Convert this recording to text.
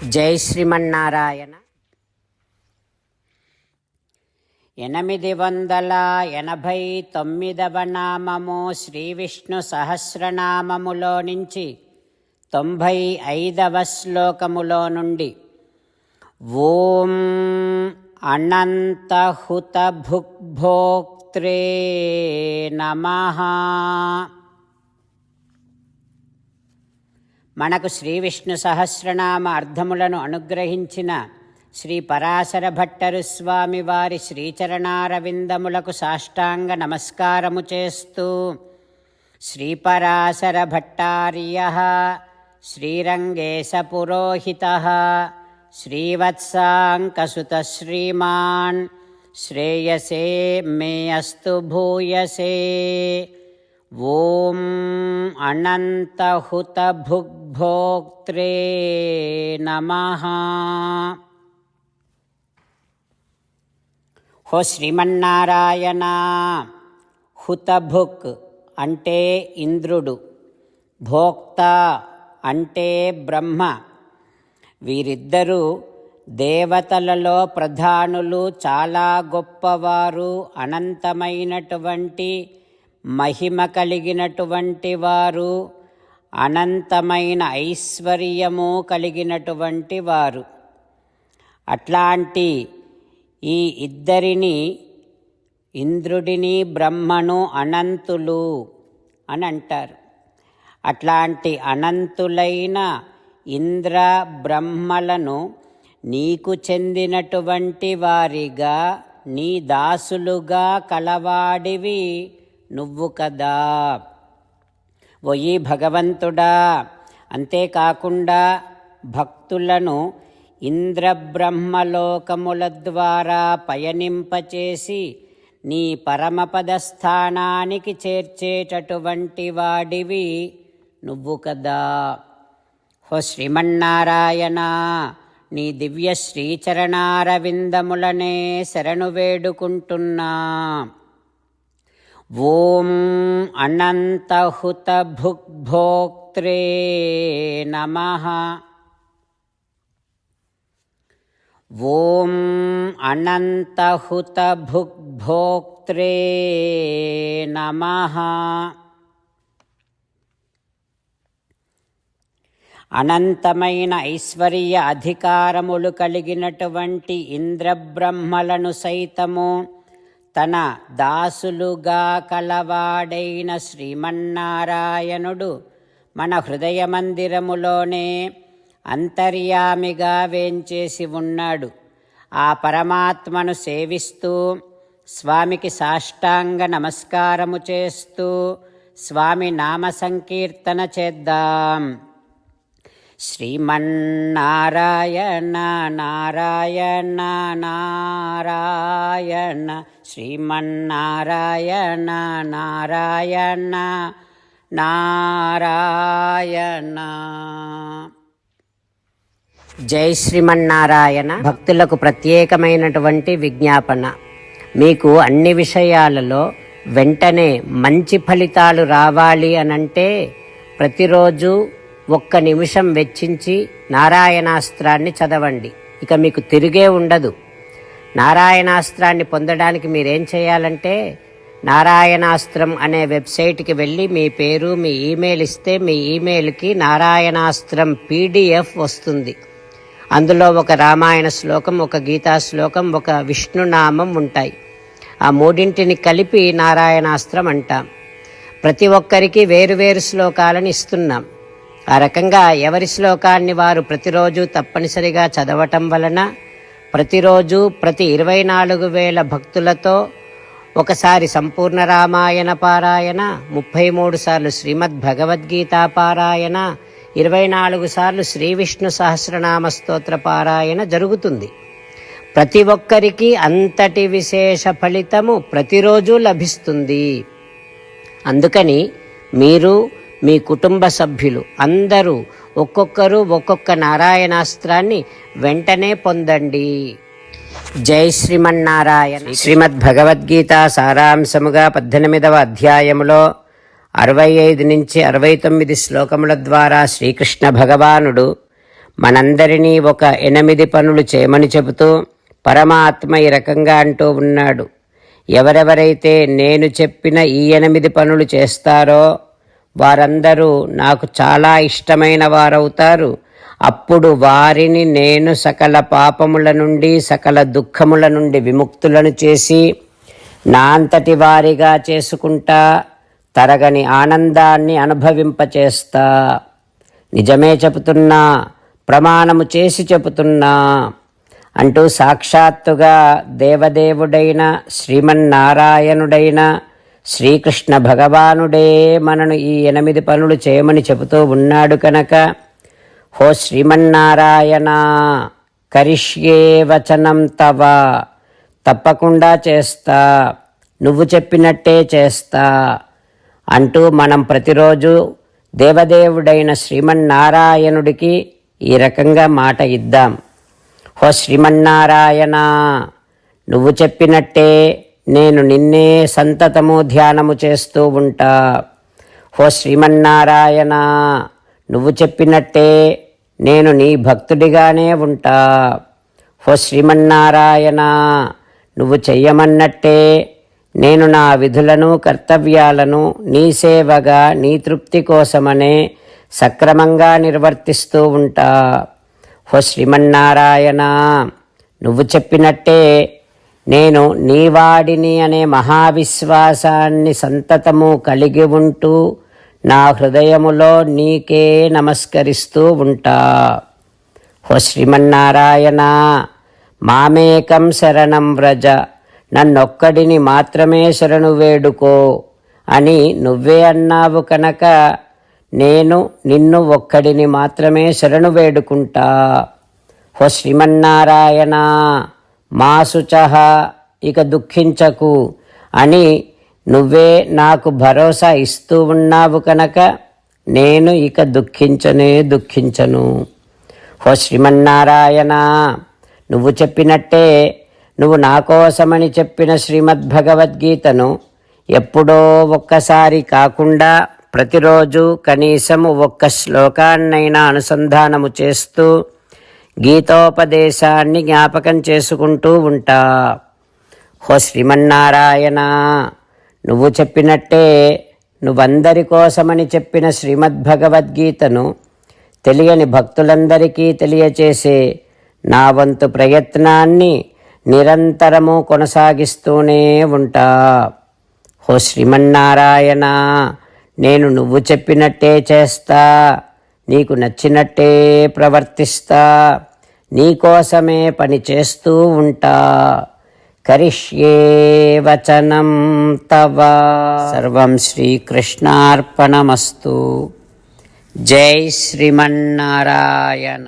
జై శ్రీమన్నారాయణ. 889వ నామము శ్రీ విష్ణు సహస్రనామములో నుంచి 95వ శ్లోకములో నుండి ఓం అనంతహుత భుక్భోక్త్రే నమః. మనకు శ్రీ విష్ణు సహస్రనామ అర్థములను అనుగ్రహించిన శ్రీ పరాశర భట్టరు స్వామి వారి శ్రీచరణారవిందములకు సాష్టాంగ నమస్కారము చేస్తూ శ్రీపరాశర భట్టార్యః శ్రీరంగేశ పురోహితః శ్రీవత్సాంకసుత శ్రీమాన్ శ్రేయసే మే అస్తు భూయసే. ఓం అనంతహుత భుక్భోక్త్రే నమః. హో శ్రీమన్నారాయణ. హుతభుక్ అంటే ఇంద్రుడు, భోక్త అంటే బ్రహ్మ. వీరిద్దరూ దేవతలలో ప్రధానులు, చాలా గొప్పవారు, అనంతమైనటువంటి మహిమ కలిగినటువంటి వారు, అనంతమైన ఐశ్వర్యము కలిగినటువంటి వారు. అట్లాంటి ఈ ఇద్దరిని, ఇంద్రుడిని బ్రహ్మను అనంతులు అని అంటారు. అట్లాంటి అనంతులైన ఇంద్ర బ్రహ్మలను నీకు చెందినటువంటి వారిగా, నీ దాసులుగా కలవాడివి నువ్వు కదా. ఓయి భగవంతుడా, అంతేకాకుండా భక్తులను ఇంద్రబ్రహ్మలోకముల ద్వారా పయనింపచేసి నీ పరమపదస్థానానికి చేర్చేటటువంటి వాడివి నువ్వు కదా. హో శ్రీమన్నారాయణ, నీ దివ్య శ్రీచరణారవిందములనే శరణు వేడుకుంటున్నా. ఓం అనంతహుత భుక్భోక్త్రే నమః. ఓం అనంతహుత భుక్భోక్త్రే నమః. అనంతమైన ఐశ్వర్య అధికారములు కలిగినటువంటి ఇంద్రబ్రహ్మలను సైతము తన దాసులుగా కలవాడైన శ్రీమన్నారాయణుడు మన హృదయ మందిరములోనే అంతర్యామిగా వేంచేసి ఉన్నాడు. ఆ పరమాత్మను సేవిస్తూ, స్వామికి సాష్టాంగ నమస్కారము చేస్తూ స్వామి నామ సంకీర్తన చేద్దాం. శ్రీమన్నారాయణ నారాయణ నారాయణ, శ్రీమన్నారాయణ నారాయణ నారాయణ. జై శ్రీమన్నారాయణ. భక్తులకు ప్రత్యేకమైనటువంటి విజ్ఞాపన. మీకు అన్ని విషయాలలో వెంటనే మంచి ఫలితాలు రావాలి అనంటే ప్రతిరోజు 1 నిమిషం వెచ్చించి నారాయణాస్త్రాన్ని చదవండి. ఇక మీకు తిరిగే ఉండదు. నారాయణాస్త్రాన్ని పొందడానికి మీరేం చేయాలంటే, నారాయణాస్త్రం అనే వెబ్సైట్కి వెళ్ళి మీ పేరు, మీ ఈమెయిల్ ఇస్తే మీ ఈమెయిల్కి నారాయణాస్త్రం PDF వస్తుంది. అందులో ఒక రామాయణ శ్లోకం, ఒక గీతా శ్లోకం, ఒక విష్ణునామం ఉంటాయి. ఆ మూడింటిని కలిపి నారాయణాస్త్రం అంటాం. ప్రతి ఒక్కరికి వేరువేరు శ్లోకాలను ఇస్తున్నాం. ఆ రకంగా ఎవరి శ్లోకాన్ని వారు ప్రతిరోజు తప్పనిసరిగా చదవటం వలన ప్రతిరోజు ప్రతి 24,000 భక్తులతో ఒకసారి సంపూర్ణ రామాయణ పారాయణ, 33 సార్లు శ్రీమద్ భగవద్గీత పారాయణ, 24 సార్లు శ్రీ విష్ణు సహస్రనామ స్తోత్ర పారాయణ జరుగుతుంది. ప్రతి ఒక్కరికి అంతటి విశేష ఫలితము ప్రతిరోజు లభిస్తుంది. అందుకని మీరు, మీ కుటుంబ సభ్యులు అందరూ ఒక్కొక్కరు ఒక్కొక్క నారాయణాస్త్రాన్ని వెంటనే పొందండి. జై శ్రీమన్నారాయణ. శ్రీమద్ భగవద్గీత సారాంశముగా 18వ అధ్యాయములో 65 నుంచి 69 శ్లోకముల ద్వారా శ్రీకృష్ణ భగవానుడు మనందరినీ ఒక 8 పనులు చేయమని చెబుతూ పరమాత్మ ఈ రకంగా అంటూ ఉన్నాడు. ఎవరెవరైతే నేను చెప్పిన ఈ 8 పనులు చేస్తారో వారందరూ నాకు చాలా ఇష్టమైన వారవుతారు. అప్పుడు వారిని నేను సకల పాపముల నుండి సకల దుఃఖముల నుండి విముక్తులను చేసి నా అంతటి వారిగా చేసుకుంటా, తరగని ఆనందాన్ని అనుభవింపచేస్తా. నిజమే చెబుతున్నా, ప్రమాణము చేసి చెబుతున్నా అంటూ సాక్షాత్తుగా దేవదేవుడైన శ్రీమన్నారాయణుడైన శ్రీకృష్ణ భగవానుడే మనను ఈ 8 పనులు చేయమని చెబుతూ ఉన్నాడు కనుక, హో శ్రీమన్నారాయణ, కరిష్యే వచనం తవ, తప్పకుండా చేస్తా, నువ్వు చెప్పినట్టే చేస్తా అంటూ మనం ప్రతిరోజు దేవదేవుడైన శ్రీమన్నారాయణుడికి ఈ రకంగా మాట ఇద్దాం. హో శ్రీమన్నారాయణ, నువ్వు చెప్పినట్టే నేను నిన్నే సంతతము ధ్యానము చేస్తూ ఉంటా. హో శ్రీమన్నారాయణ, నువ్వు చెప్పినట్టే నేను నీ భక్తుడిగానే ఉంటా. హో శ్రీమన్నారాయణ, నువ్వు చెయ్యమన్నట్టే నేను నా విధులను కర్తవ్యాలను నీ సేవగా నీ తృప్తి కోసమనే సక్రమంగా నిర్వర్తిస్తూ ఉంటా. హో శ్రీమన్నారాయణ, నువ్వు చెప్పినట్టే నేను నీవాడిని అనే మహావిశ్వాసాన్ని సంతతము కలిగి ఉంటూ నా హృదయములో నీకే నమస్కరిస్తూ ఉంటా. హో శ్రీమన్నారాయణ, మామేకం శరణం వ్రజ, నన్నొక్కడిని మాత్రమే శరణు వేడుకో అని నువ్వే అన్నావు కనుక నేను నిన్ను ఒక్కడిని మాత్రమే శరణు వేడుకుంటా. హో శ్రీమన్నారాయణ, మా శుచః, ఇక దుఃఖించకు అని నువ్వే నాకు భరోసా ఇస్తూ ఉన్నావు కనుక నేను ఇక దుఃఖించను. హో శ్రీమన్నారాయణ, నువ్వు చెప్పినట్టే నువ్వు నా కోసమని చెప్పిన శ్రీమద్భగవద్గీతను ఎప్పుడో ఒక్కసారి కాకుండా ప్రతిరోజు కనీసం ఒక్క శ్లోకాన్నైనా అనుసంధానము చేస్తూ గీతోపదేశాన్ని జ్ఞాపకం చేసుకుంటూ ఉంటా. హో శ్రీమన్నారాయణ, నువ్వు చెప్పినట్టే నువ్వందరి కోసమని చెప్పిన శ్రీమద్భగవద్గీతను తెలియని భక్తులందరికీ తెలియచేసే నా వంతు ప్రయత్నాన్ని నిరంతరము కొనసాగిస్తూనే ఉంటా. హో శ్రీమన్నారాయణ, నేను నువ్వు చెప్పినట్టే చేస్తా, నీకు నచ్చినట్టే ప్రవర్తిస్తా, నీకోసమే పని చేస్తూ ఉంటా. కరిష్యే వచనం తవ. సర్వం శ్రీకృష్ణార్పణమస్తు. జై శ్రీమన్నారాయణ.